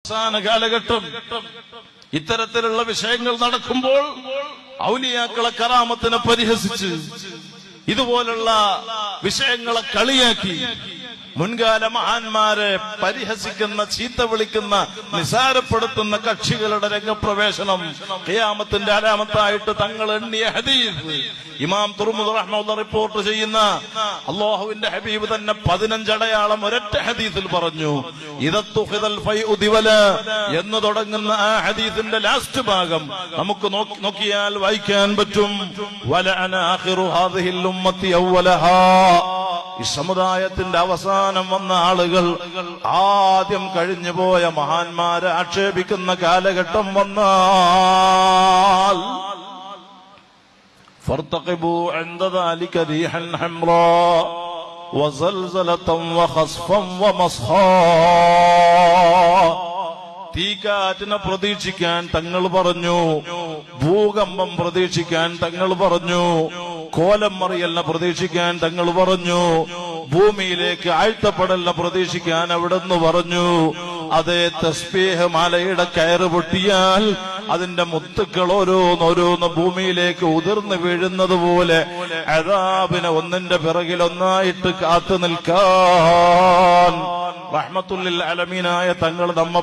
അവസാന കാലഘട്ടം ഇത്തരത്തിലുള്ള വിഷയങ്ങൾ നടക്കുമ്പോൾ ഔലിയാക്കളെ കറാമത്തിനെ പരിഹസിച്ച് ഇതുപോലുള്ള വിഷയങ്ങളെ കളിയാക്കി മുൻകാല മഹാന്മാരെ പരിഹസിക്കുന്ന, ചീത്ത വിളിക്കുന്ന, നിസാരപ്പെടുത്തുന്ന കക്ഷികളുടെ രംഗപ്രവേശനം ഖിയാമത്തിന്റെ അലാമത്തായിട്ട് തങ്ങൾ എണ്ണിയ ഹദീസ് ഇമാം തുർമുദി റഹ്മത്തുള്ളാഹി റിപ്പോർട്ട് ചെയ്യുന്ന അല്ലാഹുവിന്റെ ഹബീബ് തന്നെ 15 അടയാളം ഒരൊറ്റ ഹദീസിൽ പറഞ്ഞു. ഇദത്തുഖിദൽ ഫൈഉ ദിവല എന്ന് തുടങ്ങുന്ന ആ ഹദീസിന്റെ ലാസ്റ്റ് ഭാഗം നമുക്ക് നോക്കിയാൽ വായിക്കാൻ പറ്റും. വലഅന ആഖിറു ഹാദിഹിൽ ഉമ്മത്തി അവ്വലഹാ, ഈ സമുദായത്തിന്റെ അവസാനം വന്ന ആളുകൾ ആദ്യം കഴിഞ്ഞുപോയ മഹാന്മാരെ ആക്ഷേപിക്കുന്ന കാലഘട്ടം വന്നാൽ ഫർതഖിബു ഇൻദ ദാലിക റീഹൻ ഹംറാ വസൽസലതൻ വഖസ്ഫൻ വമസ്ഹാ, തീക്കാറ്റിനെ പ്രതീക്ഷിക്കാൻ തങ്ങൾ പറഞ്ഞു, ഭൂകമ്പം പ്രതീക്ഷിക്കാൻ തങ്ങൾ പറഞ്ഞു, കോലം മറിയലിനെ പ്രതീക്ഷിക്കാൻ തങ്ങൾ പറഞ്ഞു, ഭൂമിയിലേക്ക് ആഴ്ത്തപ്പെടലിനെ പ്രതീക്ഷിക്കാൻ അവിടെന്ന് പറഞ്ഞു. അതേ തസ്ബീഹ് മാലയുടെ കയറ് പൊട്ടിയാൽ അതിന്റെ മുത്തുക്കൾ ഓരോന്നോരോന്ന് ഭൂമിയിലേക്ക് ഉതിർന്നു വീഴുന്നത് പോലെ അദാബിനെ ഒന്നിന്റെ പിറകിൽ ഒന്നായിട്ട് കാത്തു നിൽക്കാൻ റഹ്മത്തുൽ ആലമീനായ തങ്ങൾ നമ്മെ